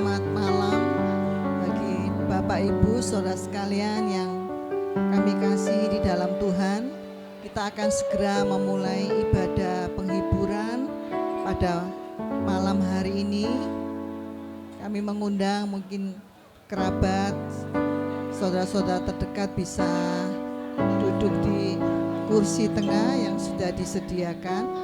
Selamat malam bagi Bapak Ibu Saudara sekalian yang kami kasih di dalam Tuhan. Kita akan segera memulai ibadah penghiburan pada malam hari ini. Kami mengundang mungkin kerabat, saudara-saudara terdekat bisa duduk di kursi tengah yang sudah disediakan.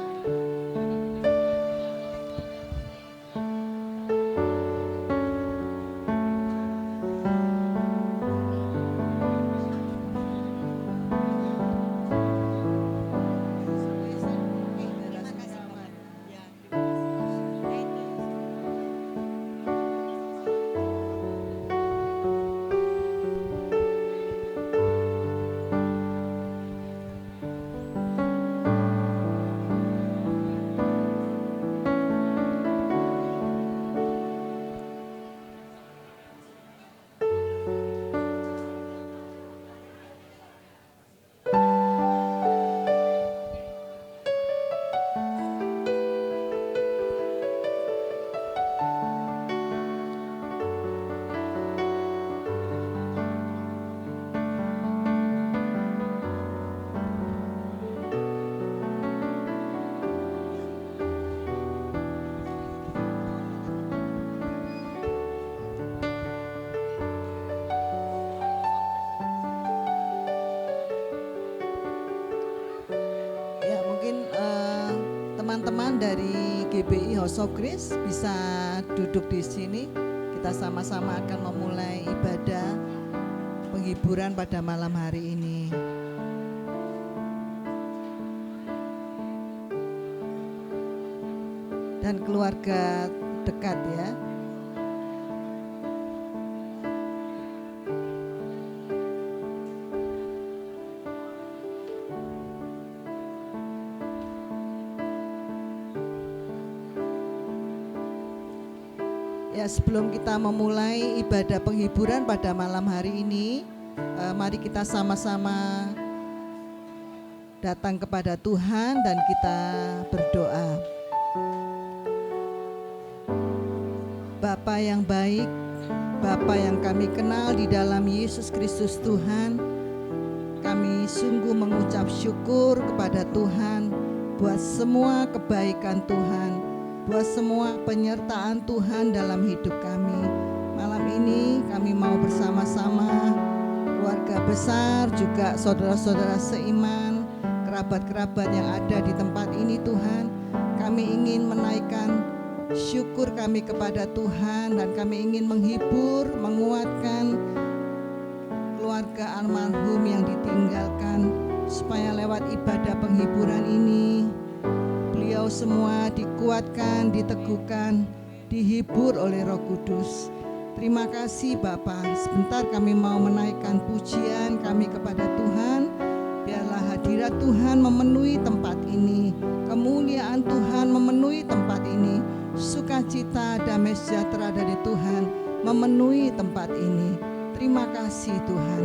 Teman-teman dari GBI House of Grace bisa duduk di sini. Kita sama-sama akan memulai ibadah penghiburan pada malam hari ini. Dan keluarga dekat ya. Ya, sebelum kita memulai ibadah penghiburan pada malam hari ini, mari kita sama-sama datang kepada Tuhan dan kita berdoa. Bapa yang baik, Bapa yang kami kenal di dalam Yesus Kristus Tuhan, kami sungguh mengucap syukur kepada Tuhan buat semua kebaikan Tuhan, buat semua penyertaan Tuhan dalam hidup kami. Malam ini kami mau bersama-sama keluarga besar, juga saudara-saudara seiman, kerabat-kerabat yang ada di tempat ini Tuhan. Kami ingin menaikkan syukur kami kepada Tuhan dan kami ingin menghibur, menguatkan keluarga almarhum yang ditinggalkan, supaya lewat ibadah penghiburan ini beliau semua dikuatkan, diteguhkan, dihibur oleh Roh Kudus. Terima kasih Bapa. Sebentar kami mau menaikkan pujian kami kepada Tuhan. Biarlah hadirat Tuhan memenuhi tempat ini, kemuliaan Tuhan memenuhi tempat ini, sukacita, damai sejahtera dari Tuhan memenuhi tempat ini. Terima kasih Tuhan.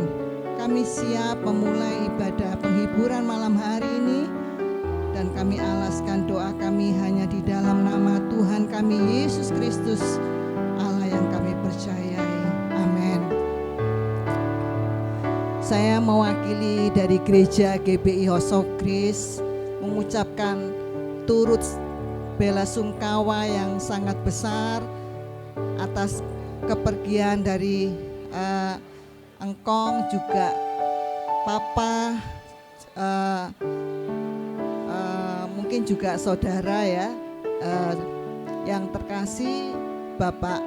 Kami siap memulai ibadah penghiburan malam hari ini. Dan kami alaskan doa kami hanya di dalam nama Tuhan kami Yesus Kristus, Allah yang kami percayai. Amin. Saya mewakili dari gereja GBI House of Grace mengucapkan turut bela sungkawa yang sangat besar atas kepergian dari engkong, juga Papa, mungkin juga saudara ya, yang terkasih Bapak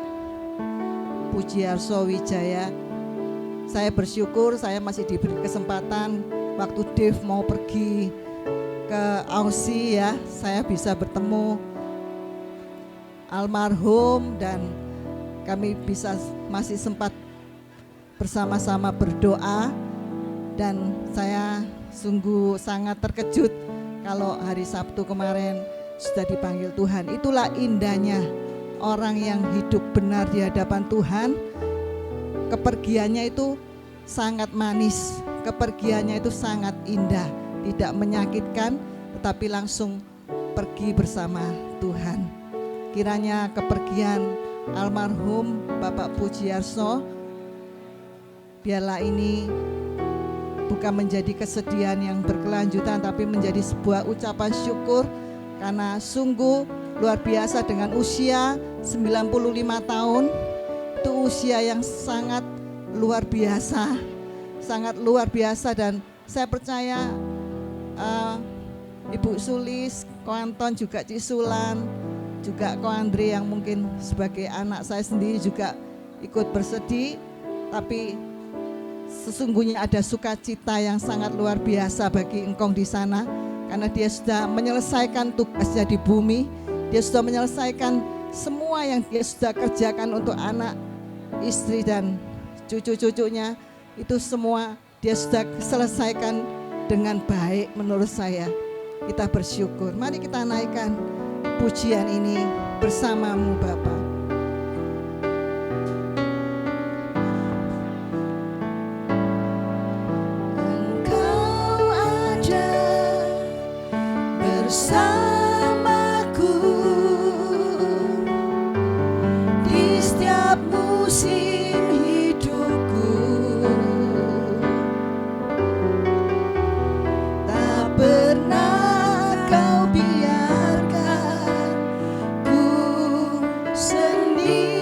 Pujiarso Wijaya. Saya bersyukur saya masih diberi kesempatan waktu Dave mau pergi ke Aussie ya, saya bisa bertemu almarhum dan kami bisa masih sempat bersama-sama berdoa. Dan saya sungguh sangat terkejut kalau hari Sabtu kemarin sudah dipanggil Tuhan. Itulah indahnya orang yang hidup benar di hadapan Tuhan. Kepergiannya itu sangat manis, kepergiannya itu sangat indah, tidak menyakitkan, tetapi langsung pergi bersama Tuhan. Kiranya kepergian almarhum Bapak Pujiarso. Biarlah ini bukan menjadi kesedihan yang berkelanjutan, tapi menjadi sebuah ucapan syukur, karena sungguh luar biasa dengan usia 95 tahun. Itu usia yang sangat luar biasa, sangat luar biasa. Dan saya percaya Ibu Sulis, Ko Anton, juga Cik Sulan, juga Ko Andre yang mungkin sebagai anak saya sendiri juga ikut bersedih. Tapi sesungguhnya ada sukacita yang sangat luar biasa bagi engkong di sana, karena dia sudah menyelesaikan tugasnya di bumi. Dia sudah menyelesaikan semua yang dia sudah kerjakan untuk anak, istri, dan cucu-cucunya. Itu semua dia sudah selesaikan dengan baik menurut saya. Kita bersyukur. Mari kita naikkan pujian ini bersamamu Bapa. Bersamaku di setiap musim hidupku, tak pernah kau biarkan ku sendiri.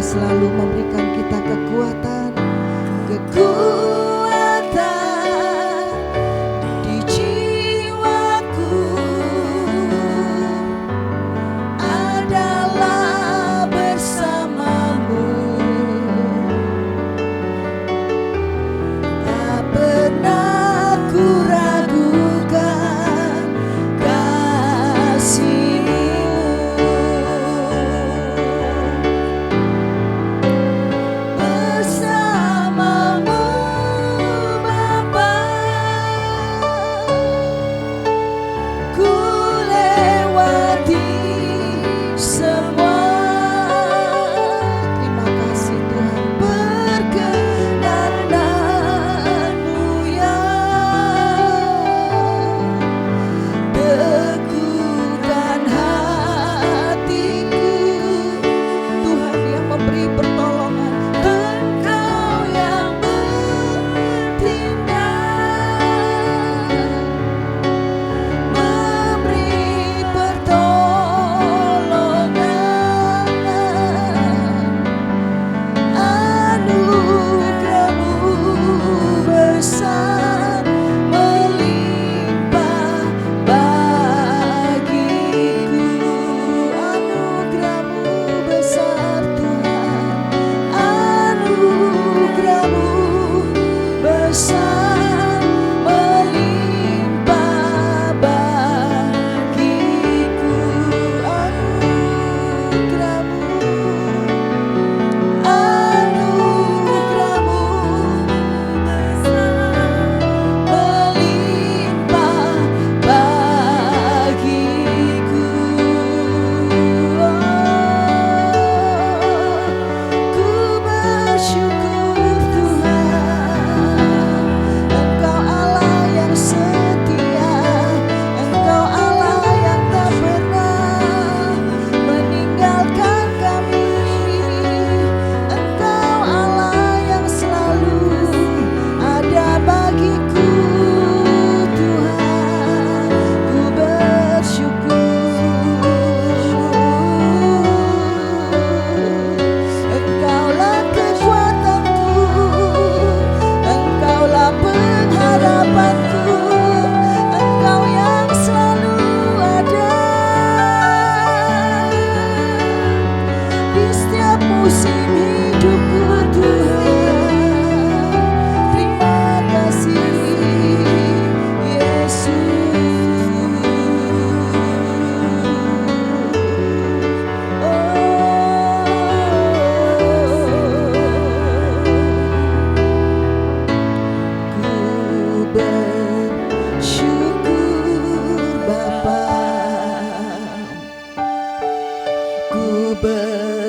Selalu memberikan kita kekuatan di jiwaku, adalah bersamamu. Tak pernah ku ragukan kasih-Mu.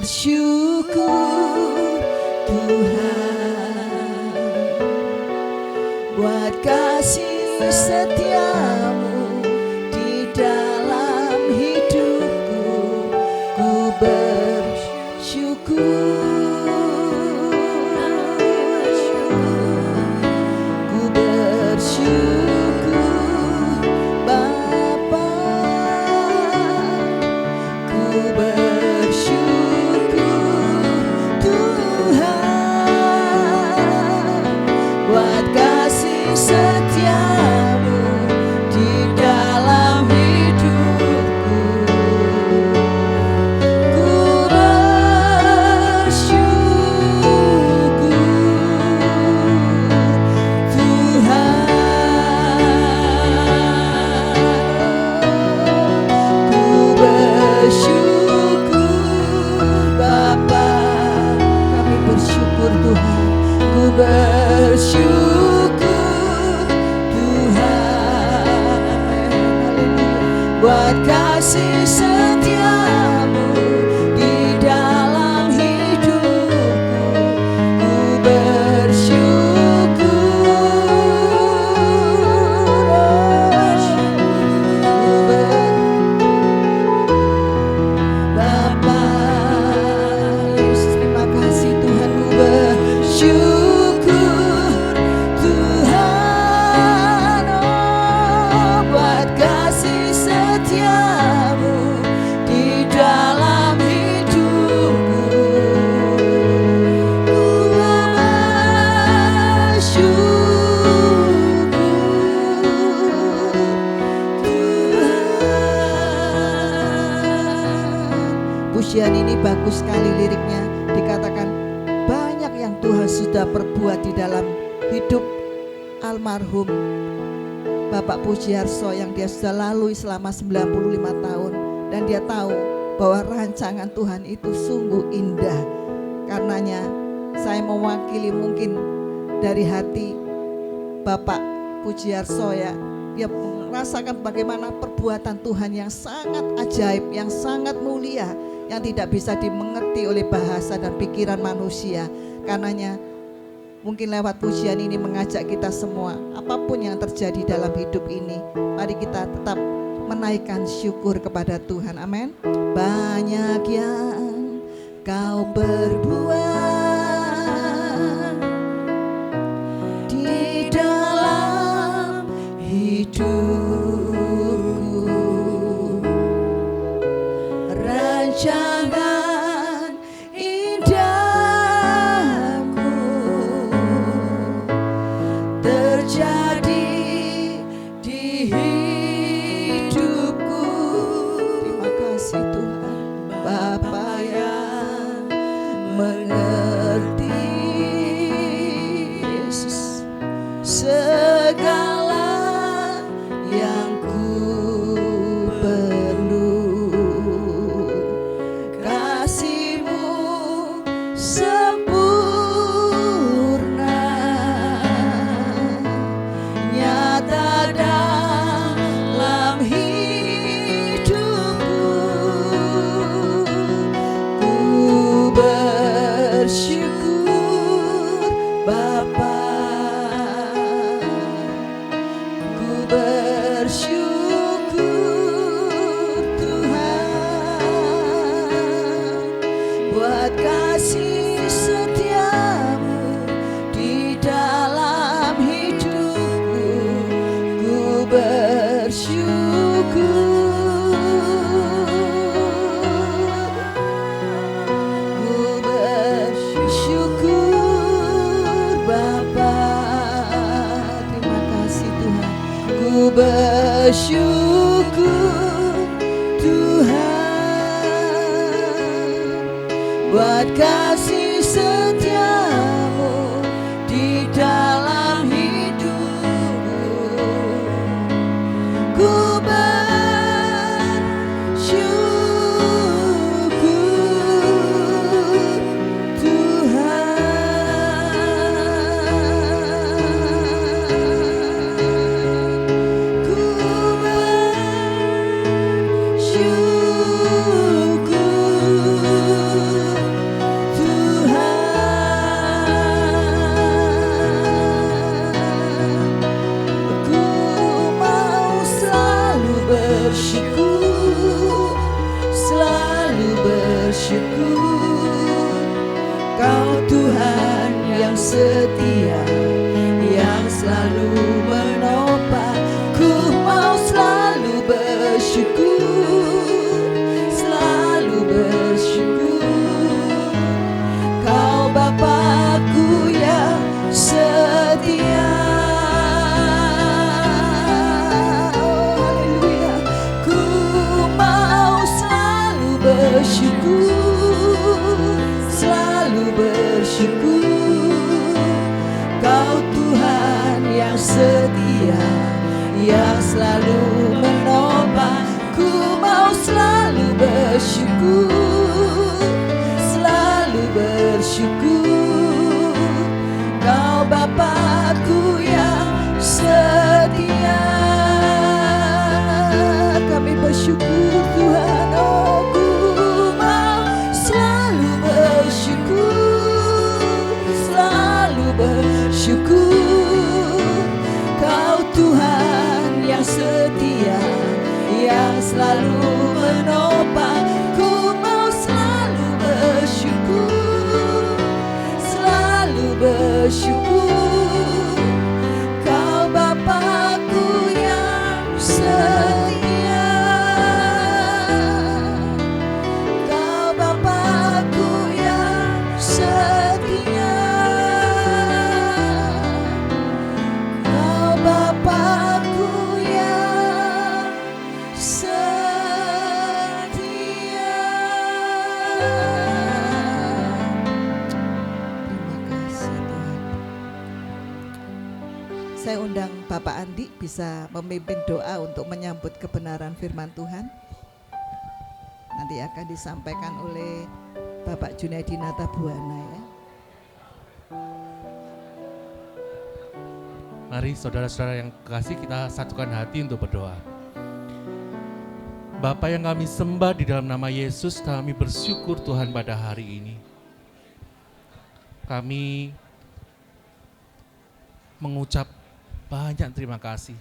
bersyukur Tuhan buat kasih setiamu di dalam hidupku. Ku bersyukur, ku bersyukur Bapa, ku bersyukur Tuhan buat kasih setiamu di dalam hidupku. Ku bersyukur Tuhan, ku bersyukur Bapa, kami bersyukur Tuhan, ku bersyukur Tuhan buat kasih setiamu di dalam hidupku. Ku bersyukur Bapa, Yesus, terima kasih Tuhan. Ku bersyukur Tuhan, oh, buat kasih setiamu di dalam hidupku. Ku bersyukur Tuhan. Pujian ini bagus sekali liriknya, dikatakan banyak yang Tuhan sudah perbuat di dalam hidup almarhum Bapak Pujiarso yang dia sudah lalui selama 95 tahun, dan dia tahu bahwa rancangan Tuhan itu sungguh indah. Karenanya saya mewakili mungkin dari hati Bapak Pujiarso, ya, dia merasakan bagaimana perbuatan Tuhan yang sangat ajaib, yang sangat mulia, yang tidak bisa dimengerti oleh bahasa dan pikiran manusia. Karenanya mungkin lewat pujian ini mengajak kita semua, apapun yang terjadi dalam hidup ini, mari kita tetap menaikkan syukur kepada Tuhan. Amin. Banyak yang kau perbuat di dalam hidupku, rancangan indahmu terjadi di hidupku. Terima kasih Tuhan. Bapa yang mengerti, Yesus, segala yang ku perlu. Kasih-Mu sempurna, nyata dalam hidupku. Ku bersyukur Bapa, ku bersyukur Tuhan buat kasih setiamu di dalam hidupku. Ku bersyukur, ku bersyukur Bapa, Terima kasih Tuhan. ku bersyukur Tuhan buat kasih setiamu di dalam hidupku. Ku bersyukur Tuhan, ku bersyukur bersyukur, selalu bersyukur. Kau Tuhan yang setia, yang selalu menopang. Ku mau selalu bersyukur, selalu bersyukur. Kau Bapakku yang setia. Kami bersyukur Tuhan, oh ku mau selalu bersyukur, selalu bersyukur. Kau Tuhan yang setia, yang selalu menopang. Ku mau selalu bersyukur, selalu bersyukur. Kau Bapakku yang setia, Kau Bapakku yang setia, Kau Bapakku yang setia. Terima kasih Tuhan. Saya undang Bapak Andi bisa memimpin doa untuk menyambut kebenaran firman Tuhan. Nanti akan disampaikan oleh Bapak Junaidi Natabuana ya. Mari saudara-saudara yang kekasih, kita satukan hati untuk berdoa. Bapa yang kami sembah, di dalam nama Yesus kami bersyukur Tuhan pada hari ini. Kami mengucap banyak terima kasih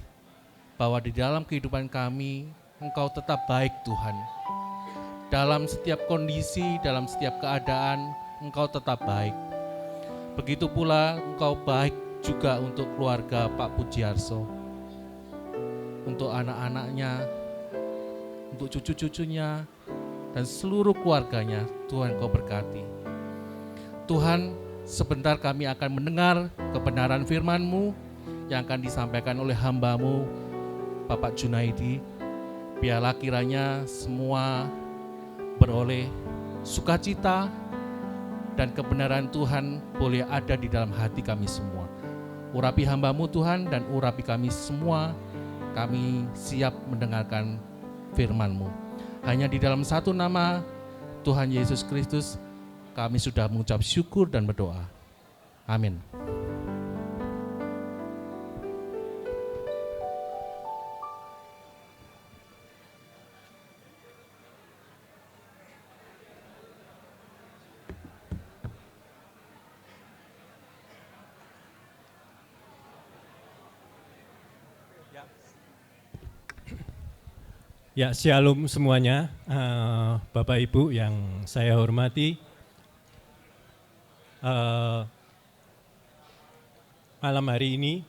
bahwa di dalam kehidupan kami Engkau tetap baik Tuhan. Dalam setiap kondisi, dalam setiap keadaan Engkau tetap baik. Begitu pula Engkau baik juga untuk keluarga Pak Pujiarso, untuk anak-anaknya, untuk cucu-cucunya, dan seluruh keluarganya. Tuhan Kau berkati. Tuhan, sebentar kami akan mendengar kebenaran firman-Mu yang akan disampaikan oleh hamba-Mu, Bapak Junaidi. Biarlah kiranya semua beroleh sukacita dan kebenaran Tuhan boleh ada di dalam hati kami semua. Urapi hamba-Mu Tuhan dan urapi kami semua. Kami siap mendengarkan firman-Mu. Hanya di dalam satu nama Tuhan Yesus Kristus kami sudah mengucap syukur dan berdoa. Amin. Ya, shalom semuanya, Bapak Ibu yang saya hormati. Malam hari ini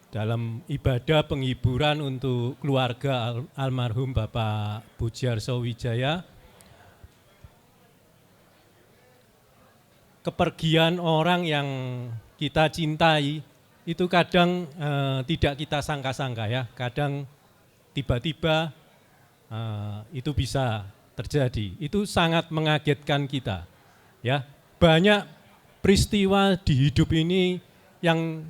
dalam ibadah penghiburan untuk keluarga almarhum Bapak Pujiarso Wijaya, kepergian orang yang kita cintai itu kadang tidak kita sangka-sangka ya, kadang tiba-tiba itu bisa terjadi. Itu sangat mengagetkan kita. Ya, banyak peristiwa di hidup ini yang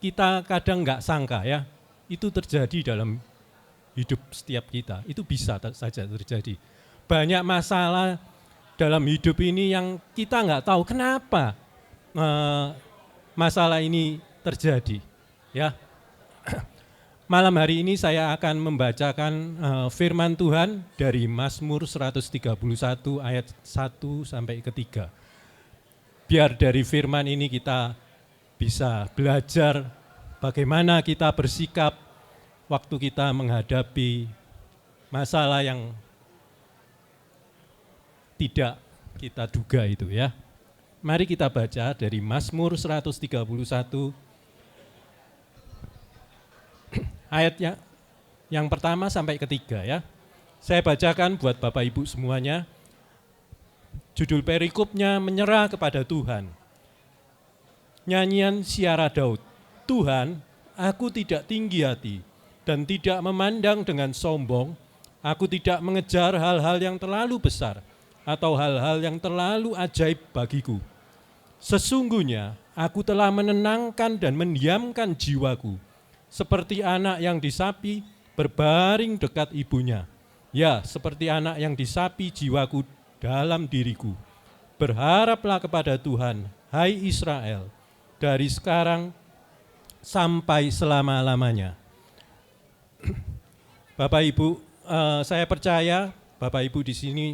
kita kadang nggak sangka ya, itu terjadi dalam hidup setiap kita. Itu bisa saja terjadi. Banyak masalah dalam hidup ini yang kita nggak tahu kenapa masalah ini terjadi. Ya. Malam hari ini saya akan membacakan firman Tuhan dari Mazmur 131 ayat 1 sampai ke 3. Biar dari firman ini kita bisa belajar bagaimana kita bersikap waktu kita menghadapi masalah yang tidak kita duga itu ya. Mari kita baca dari Mazmur 131 ayatnya yang pertama sampai ketiga ya. Saya bacakan buat Bapak Ibu semuanya. Judul perikopnya menyerah kepada Tuhan. Nyanyian Siara Daud. Tuhan, aku tidak tinggi hati dan tidak memandang dengan sombong. Aku tidak mengejar hal-hal yang terlalu besar atau hal-hal yang terlalu ajaib bagiku. Sesungguhnya aku telah menenangkan dan mendiamkan jiwaku, seperti anak yang disapi berbaring dekat ibunya. Ya, seperti anak yang disapi jiwaku dalam diriku. Berharaplah kepada Tuhan, hai Israel, dari sekarang sampai selama-lamanya. Bapak Ibu, saya percaya Bapak Ibu di sini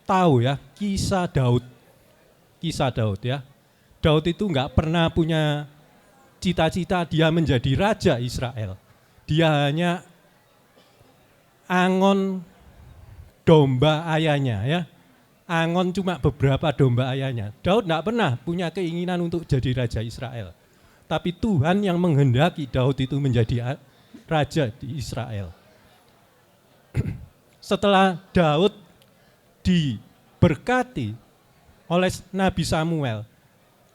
tahu ya kisah Daud ya. Daud itu enggak pernah punya cita-cita dia menjadi raja Israel. Dia hanya angon domba ayahnya ya. Angon cuma beberapa domba ayahnya. Daud enggak pernah punya keinginan untuk jadi raja Israel. Tapi Tuhan yang menghendaki Daud itu menjadi raja di Israel. Setelah Daud diberkati oleh Nabi Samuel,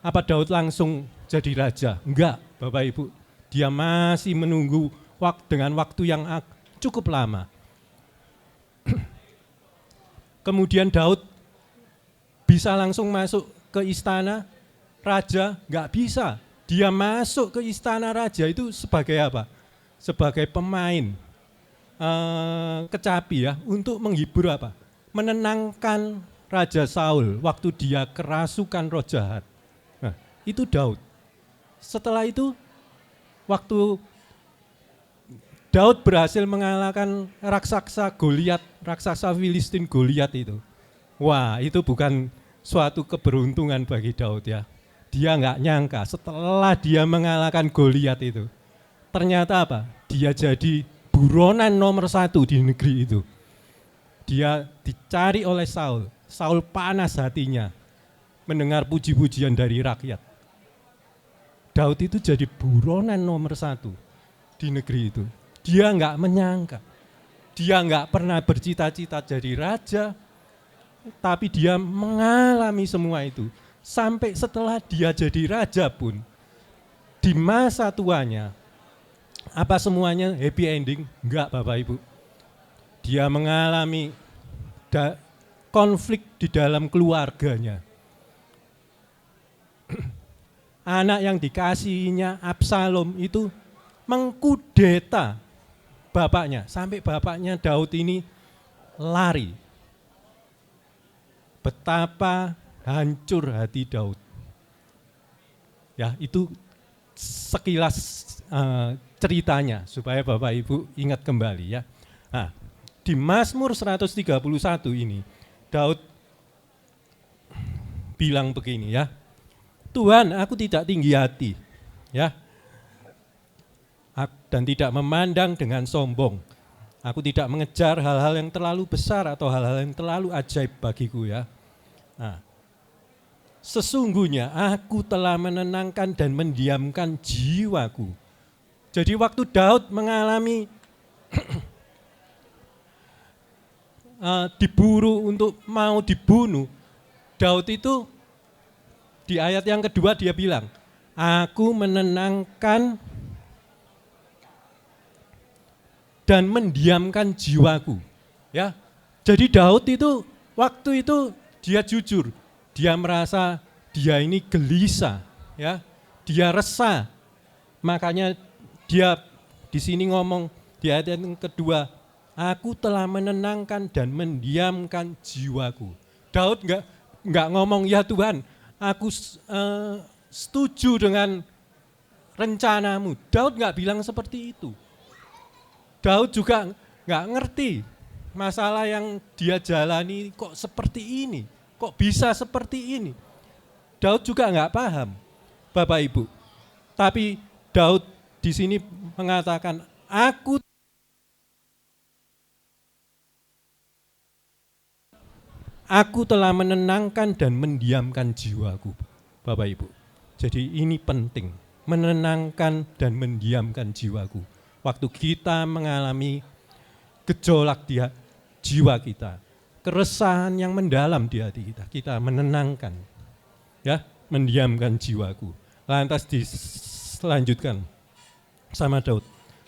apa Daud langsung jadi raja? Enggak, Bapak Ibu. Dia masih menunggu dengan waktu yang cukup lama. Kemudian Daud bisa langsung masuk ke istana raja? Enggak bisa. Dia masuk ke istana raja itu sebagai apa? Sebagai pemain kecapi ya, untuk menghibur apa? Menenangkan Raja Saul waktu dia kerasukan roh jahat. Nah, itu Daud. Setelah itu, waktu Daud berhasil mengalahkan raksasa Goliat, raksasa Filistin Goliat itu. Wah, itu bukan suatu keberuntungan bagi Daud ya. Dia nggak nyangka setelah dia mengalahkan Goliat itu, ternyata apa? Dia jadi buronan nomor 1 di negeri itu. Dia dicari oleh Saul. Saul panas hatinya mendengar puji-pujian dari rakyat. Daud itu jadi buronan nomor 1 di negeri itu. Dia nggak menyangka. Dia nggak pernah bercita-cita jadi raja, tapi dia mengalami semua itu. Sampai setelah dia jadi raja pun, di masa tuanya, apa semuanya happy ending? Enggak, Bapak Ibu. Dia mengalami konflik di dalam keluarganya. Anak yang dikasihinya Absalom itu mengkudeta bapaknya, sampai bapaknya Daud ini lari. Betapa hancur hati Daud. Ya, itu sekilas ceritanya supaya Bapak Ibu ingat kembali ya. Nah, di Mazmur 131 ini Daud bilang begini ya. Tuhan, aku tidak tinggi hati ya. Dan tidak memandang dengan sombong. Aku tidak mengejar hal-hal yang terlalu besar atau hal-hal yang terlalu ajaib bagiku ya. Nah, sesungguhnya aku telah menenangkan dan mendiamkan jiwaku. Jadi waktu Daud mengalami diburu untuk mau dibunuh, Daud itu di ayat yang kedua dia bilang, aku menenangkan dan mendiamkan jiwaku. Ya, jadi Daud itu waktu itu dia jujur, dia merasa dia ini gelisah, ya, dia resah. Makanya dia di sini ngomong di ayat yang kedua, aku telah menenangkan dan mendiamkan jiwaku. Daud enggak ngomong ya Tuhan, aku setuju dengan rencanamu. Daud enggak bilang seperti itu. Daud juga enggak ngerti masalah yang dia jalani kok seperti ini, kok bisa seperti ini. Daud juga enggak paham, Bapak Ibu. Tapi Daud di sini mengatakan, aku telah menenangkan dan mendiamkan jiwaku, Bapak Ibu. Jadi ini penting, menenangkan dan mendiamkan jiwaku. Waktu kita mengalami gejolak di jiwa kita, keresahan yang mendalam di hati kita, kita menenangkan, ya, mendiamkan jiwaku. Lantas dilanjutkan sama Daud.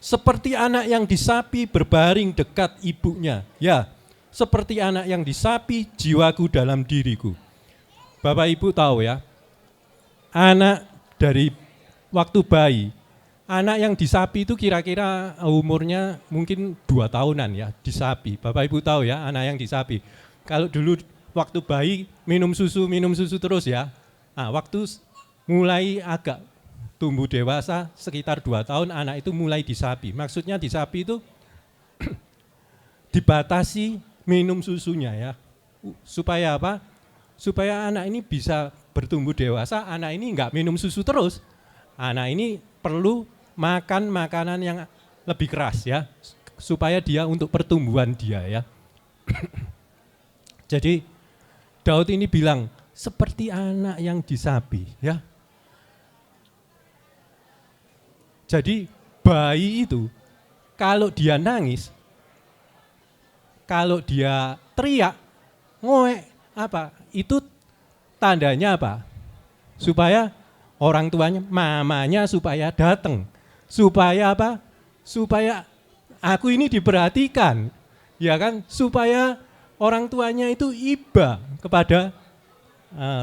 seperti anak yang disapi berbaring dekat ibunya. Ya, seperti anak yang disapi jiwaku dalam diriku. Bapak Ibu tahu ya, anak dari waktu bayi, anak yang disapi itu kira-kira umurnya mungkin 2 tahunan ya, disapi. Bapak Ibu tahu ya, anak yang disapi. Kalau dulu waktu bayi minum susu terus ya. Nah, waktu mulai agak tumbuh dewasa sekitar 2 tahun, anak itu mulai disapi. Maksudnya disapi itu dibatasi minum susunya ya. Supaya apa? Supaya anak ini bisa bertumbuh dewasa, anak ini enggak minum susu terus. Anak ini perlu makan makanan yang lebih keras ya, supaya dia untuk pertumbuhan dia ya. Jadi Daud ini bilang seperti anak yang disapi ya. Jadi bayi itu kalau dia nangis, kalau dia teriak, ngoek, apa? Itu tandanya apa? Supaya orang tuanya, mamanya supaya datang. Supaya apa? Supaya aku ini diperhatikan. Ya kan? Supaya orang tuanya itu iba kepada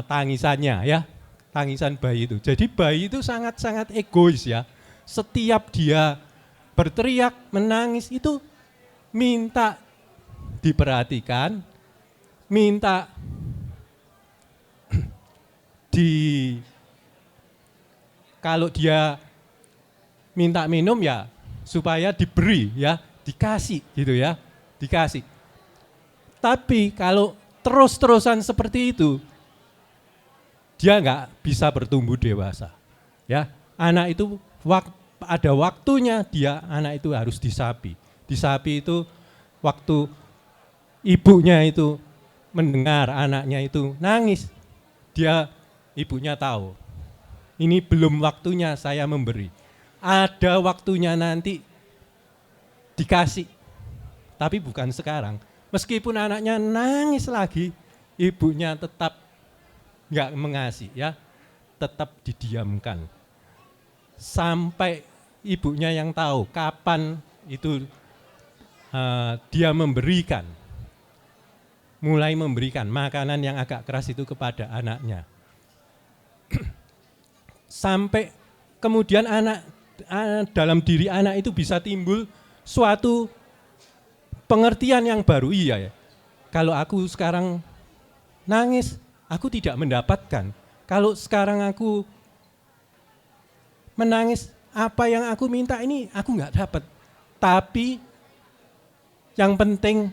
tangisannya ya. Tangisan bayi itu. Jadi bayi itu sangat-sangat egois ya. Setiap dia berteriak, menangis itu minta diperhatikan, minta kalau dia minta minum ya supaya diberi ya, dikasih gitu ya, dikasih. Tapi kalau terus-terusan seperti itu, dia nggak bisa bertumbuh dewasa. Ya, anak itu ada waktunya anak itu harus disapi. Disapi itu waktu ibunya itu mendengar anaknya itu nangis, ibunya tahu, ini belum waktunya saya memberi. Ada waktunya nanti dikasih, tapi bukan sekarang. Meskipun anaknya nangis lagi, ibunya tetap nggak mengasih ya, tetap didiamkan. Sampai ibunya yang tahu kapan itu dia memberikan, mulai memberikan makanan yang agak keras itu kepada anaknya. Sampai kemudian dalam diri anak itu bisa timbul suatu pengertian yang baru. Iya ya, kalau aku sekarang nangis, aku tidak mendapatkan. Kalau sekarang aku menangis, apa yang aku minta ini aku nggak dapat. Tapi yang penting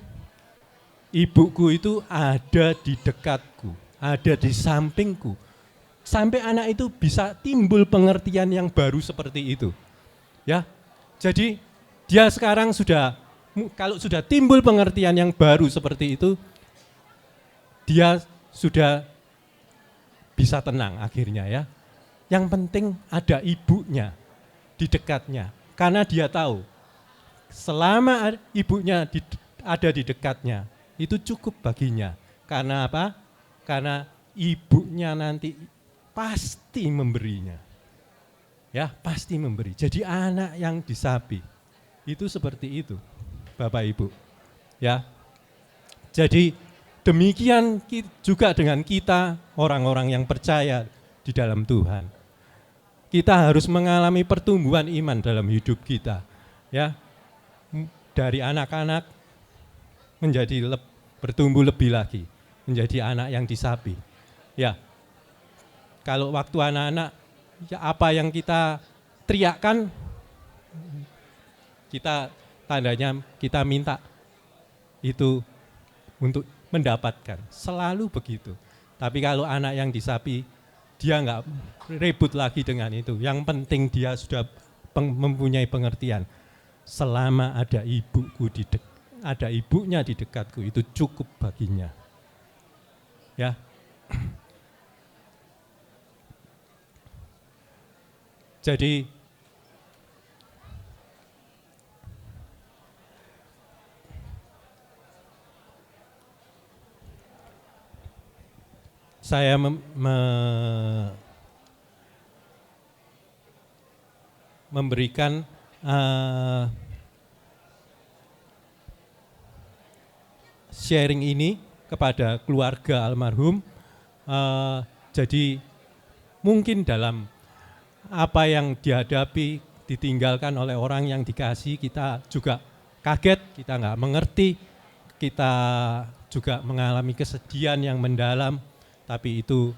ibuku itu ada di dekatku, ada di sampingku. Sampai anak itu bisa timbul pengertian yang baru seperti itu. Ya. Jadi dia sekarang kalau sudah timbul pengertian yang baru seperti itu, dia sudah bisa tenang akhirnya ya. Yang penting ada ibunya di dekatnya. Karena dia tahu selama ibunya ada di dekatnya, itu cukup baginya. Karena apa? Karena ibunya nanti pasti memberinya. Ya, pasti memberi. Jadi anak yang disapi itu seperti itu, Bapak Ibu. Ya. Jadi demikian juga dengan kita orang-orang yang percaya di dalam Tuhan. Kita harus mengalami pertumbuhan iman dalam hidup kita. Ya. Dari anak-anak menjadi bertumbuh lebih lagi, menjadi anak yang disapi. Ya. Kalau waktu anak-anak, ya apa yang kita teriakkan, kita tandanya kita minta itu untuk mendapatkan. Selalu begitu. Tapi kalau anak yang disapi, dia enggak ribut lagi dengan itu. Yang penting dia sudah mempunyai pengertian. Selama ada ada ibunya di dekatku, itu cukup baginya. Ya. Jadi saya memberikan sharing ini kepada keluarga almarhum. Jadi mungkin dalam apa yang dihadapi, ditinggalkan oleh orang yang dikasih, kita juga kaget, kita nggak mengerti, kita juga mengalami kesedihan yang mendalam. Tapi itu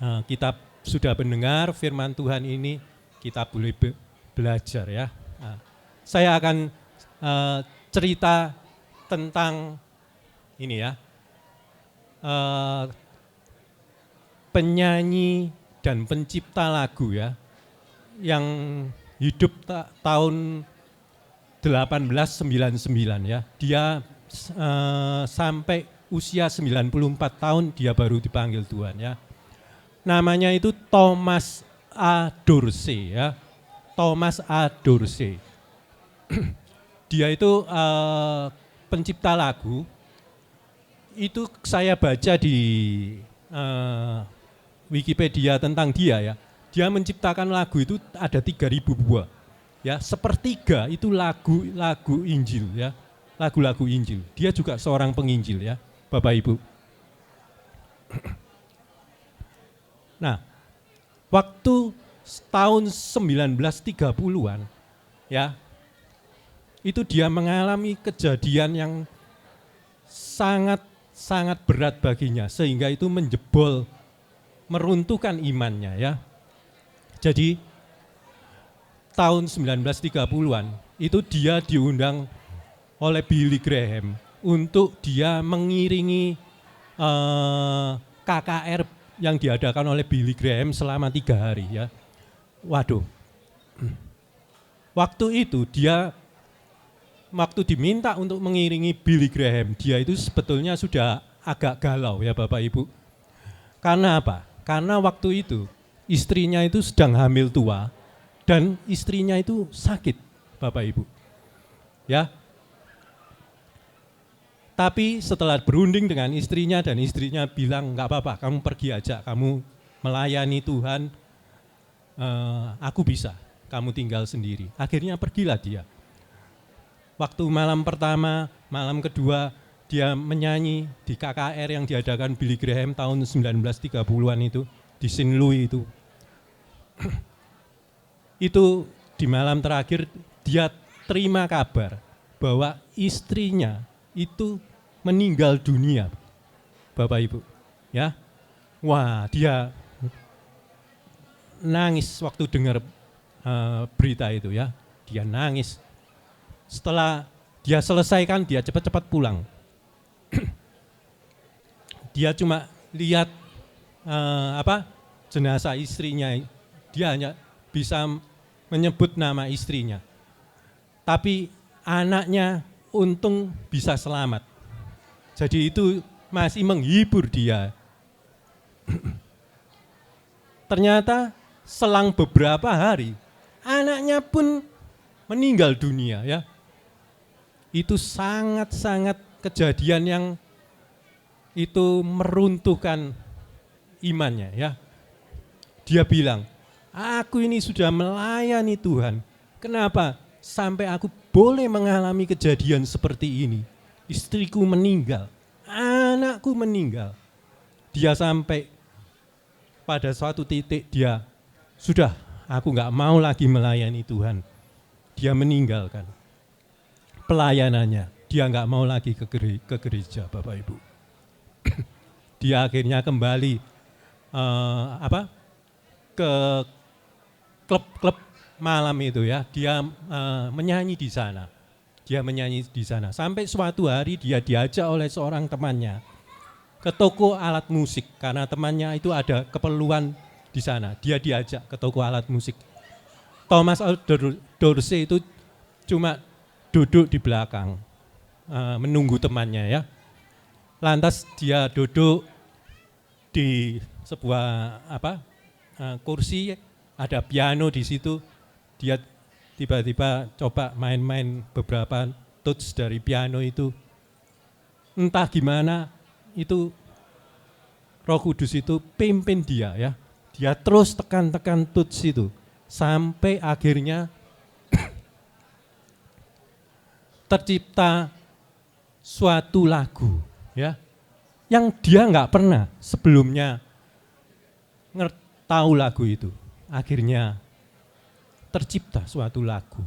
kita sudah mendengar firman Tuhan ini, kita boleh belajar ya. Saya akan cerita tentang ini ya, penyanyi dan pencipta lagu ya, yang hidup tahun 1899 ya. Dia sampai usia 94 tahun dia baru dipanggil Tuhan ya. Namanya itu Thomas A. Dorsey ya. Thomas A. Dorsey. Dia itu pencipta lagu. Itu saya baca di Wikipedia tentang dia ya. Dia menciptakan lagu itu ada 3.000 buah. Ya, sepertiga itu lagu Injil ya. Lagu-lagu Injil. Dia juga seorang penginjil ya, Bapak Ibu. Nah, waktu tahun 1930-an ya, itu dia mengalami kejadian yang sangat berat baginya, sehingga itu menjebol, meruntuhkan imannya ya. Jadi tahun 1930-an itu dia diundang oleh Billy Graham untuk dia mengiringi KKR yang diadakan oleh Billy Graham selama 3 hari ya. Waduh, waktu itu dia, waktu diminta untuk mengiringi Billy Graham, dia itu sebetulnya sudah agak galau ya Bapak Ibu. Karena apa? Karena waktu itu istrinya itu sedang hamil tua dan istrinya itu sakit Bapak Ibu. Ya. Tapi setelah berunding dengan istrinya dan istrinya bilang enggak apa-apa, kamu pergi aja, kamu melayani Tuhan, aku bisa, kamu tinggal sendiri. Akhirnya pergilah dia. Waktu malam pertama, malam kedua dia menyanyi di KKR yang diadakan Billy Graham tahun 1930-an itu, di St. Louis itu. Itu di malam terakhir dia terima kabar bahwa istrinya itu meninggal dunia, Bapak Ibu. Ya, wah dia nangis waktu dengar berita itu ya, dia nangis. Setelah dia selesaikan, dia cepat-cepat pulang. Dia cuma lihat jenazah istrinya, dia hanya bisa menyebut nama istrinya. Tapi anaknya untung bisa selamat. Jadi itu masih menghibur dia. Ternyata selang beberapa hari, anaknya pun meninggal dunia ya. Itu sangat-sangat kejadian yang itu meruntuhkan imannya ya. Dia bilang, aku ini sudah melayani Tuhan. Kenapa? Sampai aku boleh mengalami kejadian seperti ini. Istriku meninggal, anakku meninggal. Dia sampai pada suatu titik dia, sudah aku gak mau lagi melayani Tuhan. Dia meninggalkan pelayanannya, dia gak mau lagi ke gereja Bapak Ibu. Dia akhirnya kembali ke klub-klub malam itu ya, dia menyanyi di sana. Dia menyanyi di sana. Sampai suatu hari dia diajak oleh seorang temannya ke toko alat musik karena temannya itu ada keperluan di sana. Dia diajak ke toko alat musik. Thomas A. Dorsey itu cuma duduk di belakang menunggu temannya ya. Lantas dia duduk di sebuah kursi, ada piano di situ. Dia tiba-tiba coba main-main beberapa tuts dari piano itu. Entah gimana itu Roh Kudus itu pimpin dia ya. Dia terus tekan-tekan tuts itu sampai akhirnya tercipta suatu lagu, ya, yang dia nggak pernah sebelumnya tahu lagu itu. Akhirnya tercipta suatu lagu.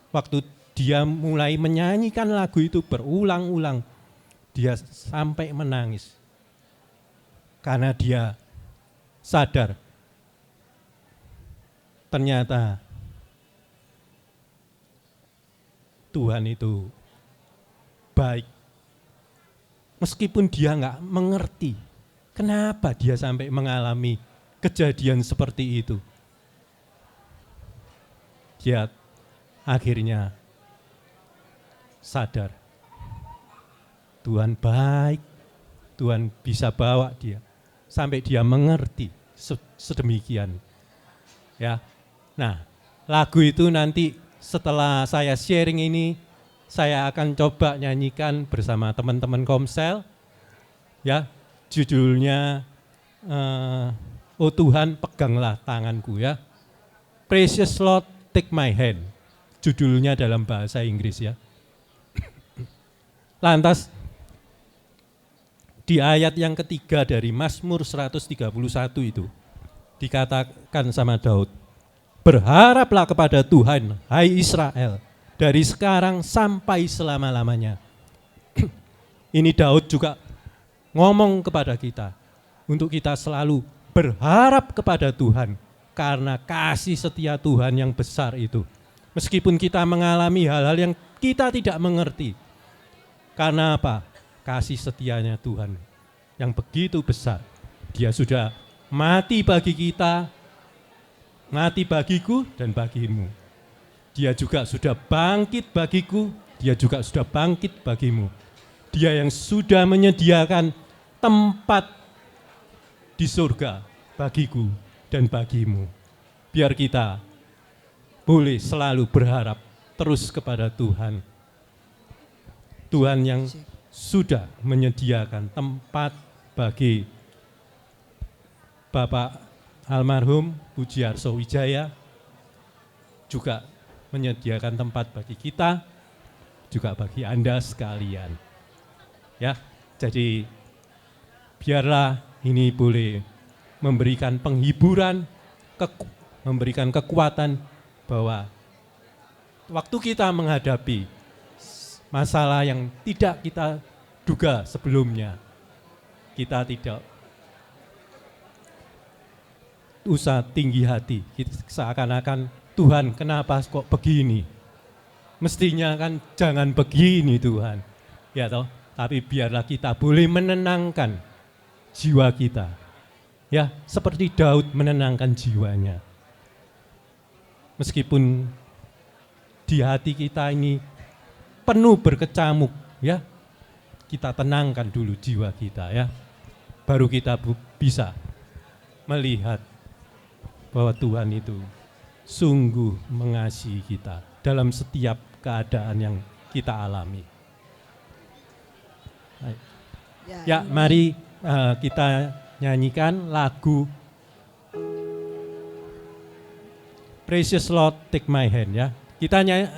Waktu dia mulai menyanyikan lagu itu berulang-ulang, dia sampai menangis. Karena dia sadar ternyata Tuhan itu baik. Meskipun dia nggak mengerti kenapa dia sampai mengalami kejadian seperti itu. Dia akhirnya sadar Tuhan baik, Tuhan bisa bawa dia sampai dia mengerti sedemikian. Ya. Nah, lagu itu nanti setelah saya sharing ini, saya akan coba nyanyikan bersama teman-teman Komsel. Ya, judulnya Oh Tuhan peganglah tanganku, ya. Precious Lord take my hand. Judulnya dalam bahasa Inggris, ya. Lantas di ayat yang ketiga dari Mazmur 131 itu dikatakan sama Daud, berharaplah kepada Tuhan, hai Israel, dari sekarang sampai selama-lamanya. Ini Daud juga ngomong kepada kita, untuk kita selalu berharap kepada Tuhan, karena kasih setia Tuhan yang besar itu. Meskipun kita mengalami hal-hal yang kita tidak mengerti, karena apa? Kasih setianya Tuhan yang begitu besar. Dia sudah mati bagi kita, mati bagiku dan bagimu. Dia juga sudah bangkit bagiku, dia juga sudah bangkit bagimu. Dia yang sudah menyediakan tempat di surga bagiku dan bagimu. Biar kita boleh selalu berharap terus kepada Tuhan. Tuhan yang sudah menyediakan tempat bagi Bapak almarhum Pujiarso Wijaya, juga menyediakan tempat bagi kita, juga bagi Anda sekalian. Ya, jadi biarlah ini boleh memberikan penghiburan, memberikan kekuatan bahwa waktu kita menghadapi masalah yang tidak kita duga sebelumnya, kita tidak usah tinggi hati, seakan-akan Tuhan kenapa kok begini? Mestinya kan jangan begini Tuhan, ya toh. Tapi biarlah kita boleh menenangkan jiwa kita, ya seperti Daud menenangkan jiwanya. Meskipun di hati kita ini penuh berkecamuk, ya kita tenangkan dulu jiwa kita, ya. Baru kita bisa melihat bahwa Tuhan itu sungguh mengasihi kita dalam setiap keadaan yang kita alami. Ya, mari kita nyanyikan lagu Precious Lord Take My Hand, ya.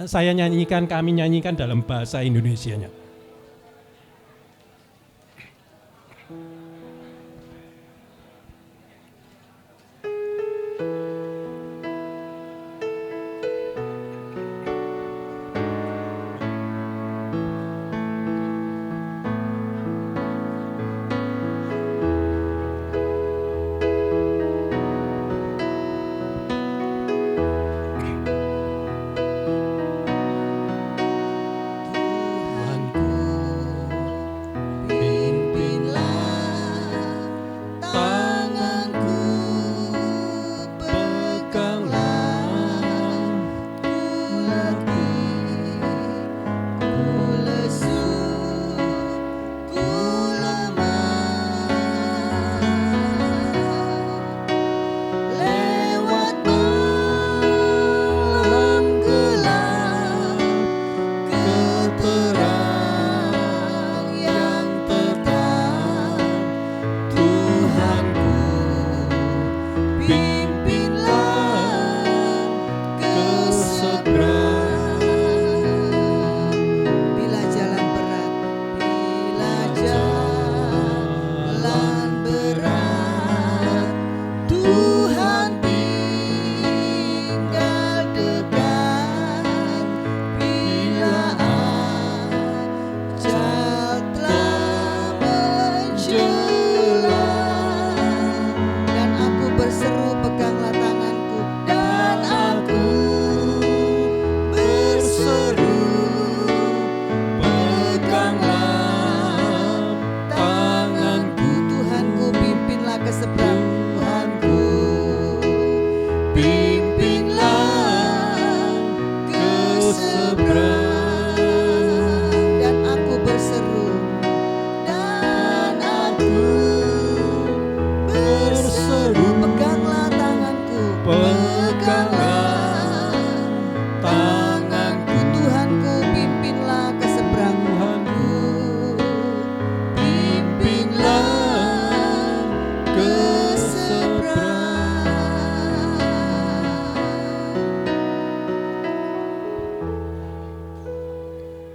Saya nyanyikan, kami nyanyikan dalam bahasa Indonesianya.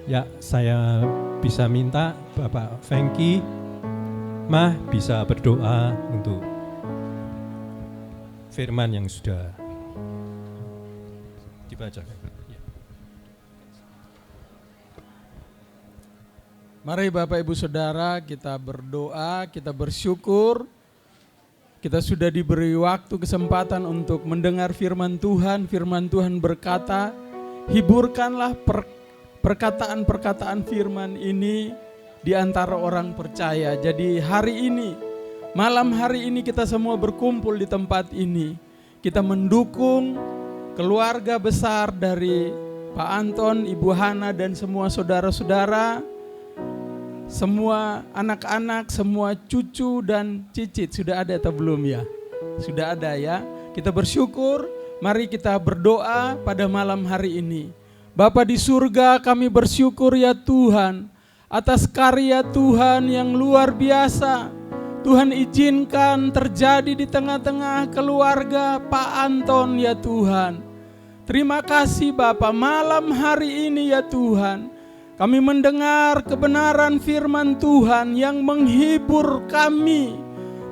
Ya, saya bisa minta Bapak Fengki, Mah bisa berdoa untuk firman yang sudah dibacakan. Ya. Mari Bapak Ibu Saudara kita berdoa, kita bersyukur. Kita sudah diberi waktu kesempatan untuk mendengar firman Tuhan. Firman Tuhan berkata, hiburkanlah perkataan-perkataan firman ini di antara orang percaya. Jadi hari ini, malam hari ini kita semua berkumpul di tempat ini. Kita mendukung keluarga besar dari Pak Anton, Ibu Hana dan semua saudara-saudara, semua anak-anak, semua cucu dan cicit. Sudah ada atau belum ya? Sudah ada ya. Kita bersyukur, mari kita berdoa pada malam hari ini. Bapa di surga, kami bersyukur ya Tuhan atas karya Tuhan yang luar biasa. Tuhan izinkan terjadi di tengah-tengah keluarga Pak Anton ya Tuhan. Terima kasih Bapa, malam hari ini ya Tuhan, kami mendengar kebenaran firman Tuhan yang menghibur kami.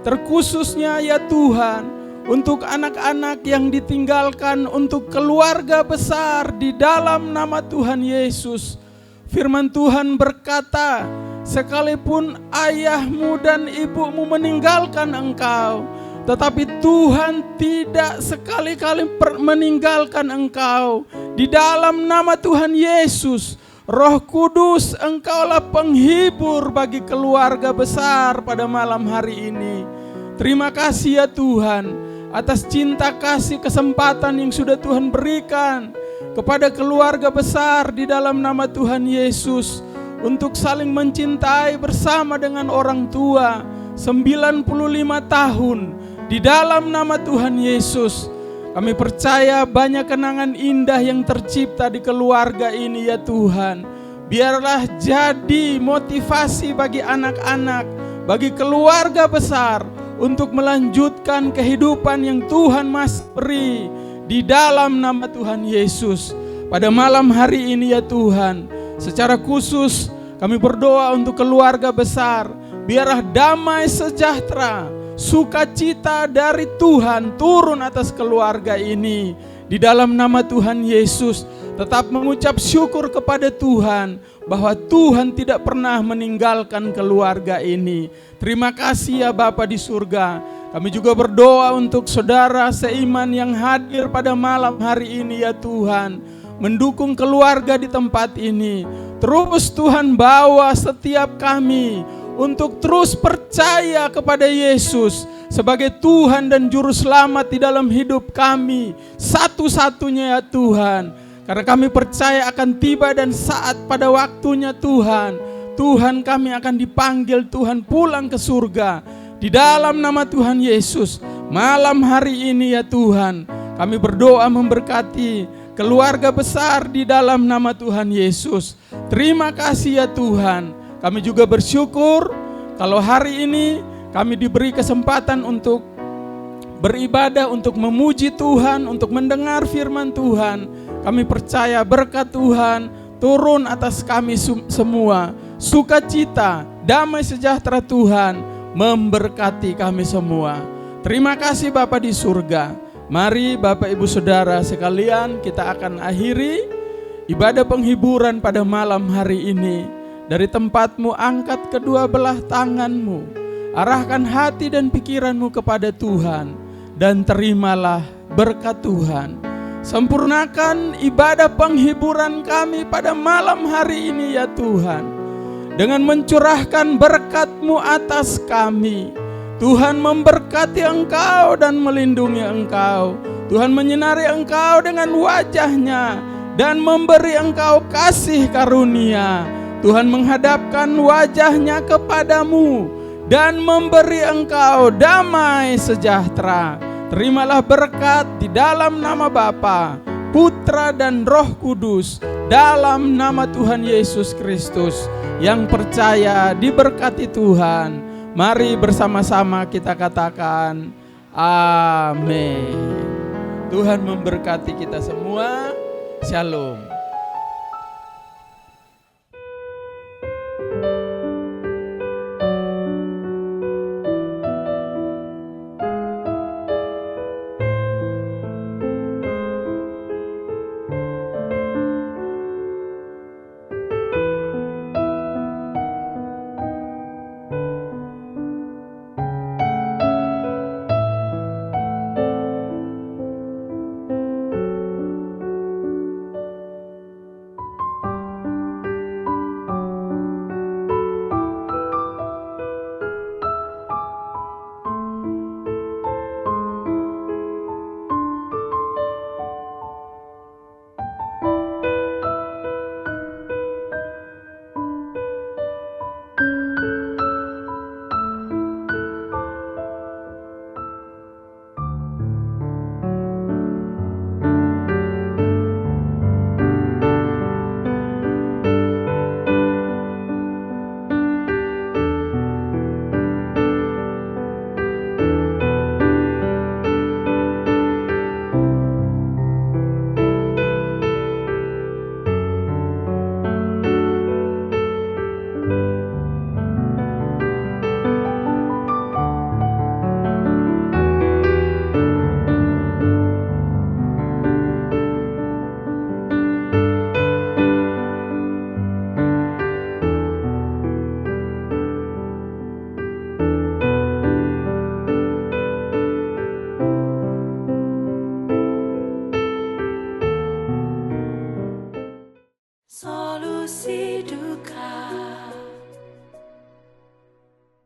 Terkhususnya ya Tuhan, untuk anak-anak yang ditinggalkan, untuk keluarga besar di dalam nama Tuhan Yesus. Firman Tuhan berkata, sekalipun ayahmu dan ibumu meninggalkan engkau, tetapi Tuhan tidak sekali-kali meninggalkan engkau. Di dalam nama Tuhan Yesus, Roh Kudus, engkaulah penghibur bagi keluarga besar pada malam hari ini. Terima kasih ya Tuhan atas cinta kasih kesempatan yang sudah Tuhan berikan kepada keluarga besar di dalam nama Tuhan Yesus untuk saling mencintai bersama dengan orang tua 95 tahun di dalam nama Tuhan Yesus. Kami percaya banyak kenangan indah yang tercipta di keluarga ini ya Tuhan. Biarlah jadi motivasi bagi anak-anak, bagi keluarga besar untuk melanjutkan kehidupan yang Tuhan masih beri di dalam nama Tuhan Yesus. Pada malam hari ini ya Tuhan, secara khusus kami berdoa untuk keluarga besar. Biarlah damai sejahtera, sukacita dari Tuhan turun atas keluarga ini. Di dalam nama Tuhan Yesus, tetap mengucap syukur kepada Tuhan bahwa Tuhan tidak pernah meninggalkan keluarga ini. Terima kasih ya Bapa di surga. Kami juga berdoa untuk saudara seiman yang hadir pada malam hari ini ya Tuhan, mendukung keluarga di tempat ini. Terus Tuhan bawa setiap kami untuk terus percaya kepada Yesus sebagai Tuhan dan Juru Selamat di dalam hidup kami, satu-satunya ya Tuhan. Karena kami percaya akan tiba dan saat pada waktunya Tuhan, Tuhan kami akan dipanggil Tuhan pulang ke surga. Di dalam nama Tuhan Yesus, malam hari ini ya Tuhan, kami berdoa memberkati keluarga besar di dalam nama Tuhan Yesus. Terima kasih ya Tuhan. Kami juga bersyukur kalau hari ini kami diberi kesempatan untuk beribadah, untuk memuji Tuhan, untuk mendengar firman Tuhan. Kami percaya berkat Tuhan turun atas kami semua. Sukacita, damai sejahtera Tuhan memberkati kami semua. Terima kasih Bapa di surga. Mari Bapak Ibu Saudara sekalian, kita akan akhiri ibadah penghiburan pada malam hari ini. Dari tempatmu angkat kedua belah tanganmu, arahkan hati dan pikiranmu kepada Tuhan, dan terimalah berkat Tuhan. Sempurnakan ibadah penghiburan kami pada malam hari ini ya Tuhan, dengan mencurahkan berkat-Mu atas kami. Tuhan memberkati engkau dan melindungi engkau. Tuhan menyinari engkau dengan wajah-Nya dan memberi engkau kasih karunia. Tuhan menghadapkan wajah-Nya kepadamu dan memberi engkau damai sejahtera. Terimalah berkat di dalam nama Bapa, Putra dan Roh Kudus, dalam nama Tuhan Yesus Kristus. Yang percaya diberkati Tuhan. Mari bersama-sama kita katakan amin. Tuhan memberkati kita semua. Shalom. si duka.